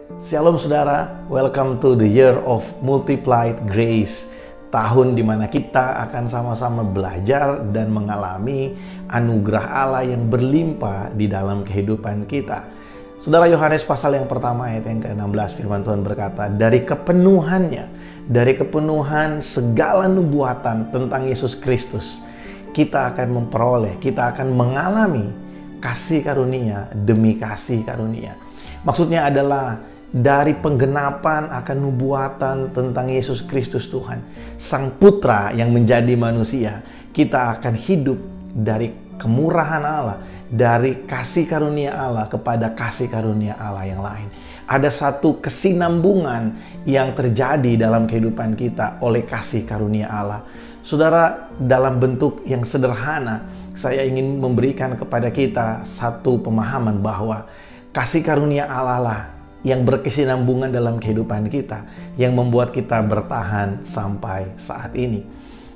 Shalom saudara, welcome to the year of multiplied grace. Tahun di mana kita akan sama-sama belajar dan mengalami anugerah Allah yang berlimpah di dalam kehidupan kita. Saudara, Yohanes pasal yang pertama ayat yang ke-16, firman Tuhan berkata, dari kepenuhan segala nubuatan tentang Yesus Kristus, kita akan memperoleh, kita akan mengalami kasih karunia demi kasih karunia. Maksudnya adalah dari penggenapan akan nubuatan tentang Yesus Kristus Tuhan, Sang Putra yang menjadi manusia, kita akan hidup dari kemurahan Allah, dari kasih karunia Allah kepada kasih karunia Allah yang lain. Ada satu kesinambungan yang terjadi dalam kehidupan kita oleh kasih karunia Allah. Saudara, dalam bentuk yang sederhana, saya ingin memberikan kepada kita satu pemahaman bahwa kasih karunia Allah lah yang berkesinambungan dalam kehidupan kita, yang membuat kita bertahan sampai saat ini.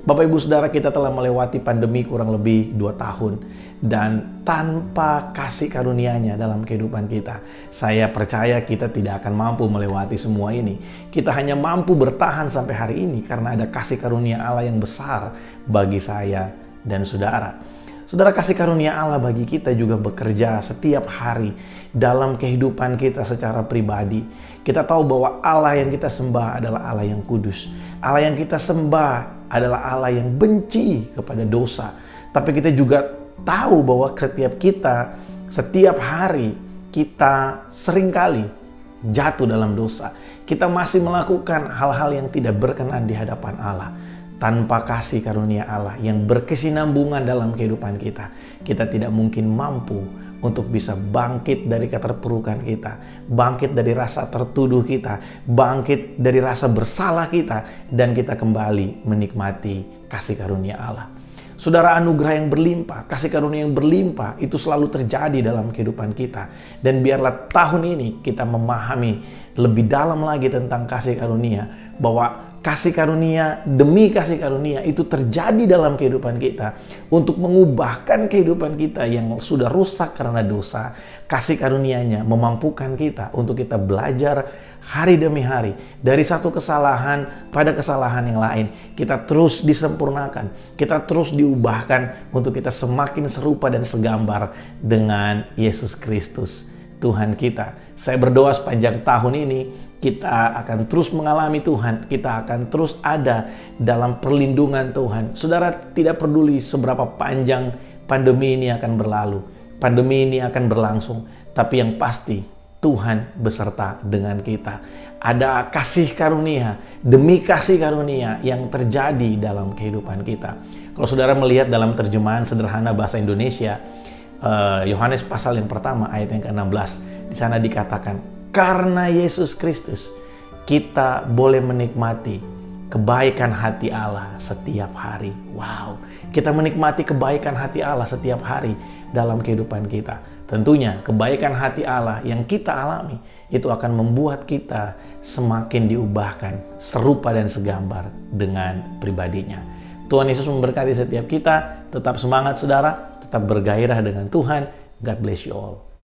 Bapak Ibu Saudara, kita telah melewati pandemi kurang lebih 2 tahun, dan tanpa kasih karunia-Nya dalam kehidupan kita, saya percaya kita tidak akan mampu melewati semua ini. Kita hanya mampu bertahan sampai hari ini karena ada kasih karunia Allah yang besar bagi saya dan saudara. Saudara, kasih karunia Allah bagi kita juga bekerja setiap hari dalam kehidupan kita secara pribadi. Kita tahu bahwa Allah yang kita sembah adalah Allah yang kudus. Allah yang kita sembah adalah Allah yang benci kepada dosa. Tapi kita juga tahu bahwa setiap hari kita seringkali jatuh dalam dosa. Kita masih melakukan hal-hal yang tidak berkenan di hadapan Allah. Tanpa kasih karunia Allah yang berkesinambungan dalam kehidupan kita, kita tidak mungkin mampu untuk bisa bangkit dari keterpurukan kita, bangkit dari rasa tertuduh kita, bangkit dari rasa bersalah kita, dan kita kembali menikmati kasih karunia Allah. Saudara, anugerah yang berlimpah, kasih karunia yang berlimpah itu selalu terjadi dalam kehidupan kita. Dan biarlah tahun ini kita memahami lebih dalam lagi tentang kasih karunia, bahwa kasih karunia demi kasih karunia itu terjadi dalam kehidupan kita untuk mengubahkan kehidupan kita yang sudah rusak karena dosa. Kasih karunia-Nya memampukan kita untuk kita belajar hari demi hari dari satu kesalahan pada kesalahan yang lain. Kita terus disempurnakan, kita terus diubahkan untuk kita semakin serupa dan segambar dengan Yesus Kristus Tuhan kita. Saya berdoa sepanjang tahun ini kita akan terus mengalami Tuhan, kita akan terus ada dalam perlindungan Tuhan. Saudara, tidak peduli seberapa panjang pandemi ini akan berlalu, pandemi ini akan berlangsung, tapi yang pasti Tuhan beserta dengan kita. Ada kasih karunia demi kasih karunia yang terjadi dalam kehidupan kita. Kalau saudara melihat dalam terjemahan sederhana bahasa Indonesia, Yohanes pasal yang pertama ayat yang ke-16, di sana dikatakan, karena Yesus Kristus, kita boleh menikmati kebaikan hati Allah setiap hari. Wow, kita menikmati kebaikan hati Allah setiap hari dalam kehidupan kita. Tentunya kebaikan hati Allah yang kita alami itu akan membuat kita semakin diubahkan serupa dan segambar dengan pribadinya. Tuhan Yesus memberkati setiap kita. Tetap semangat saudara, tetap bergairah dengan Tuhan. God bless you all.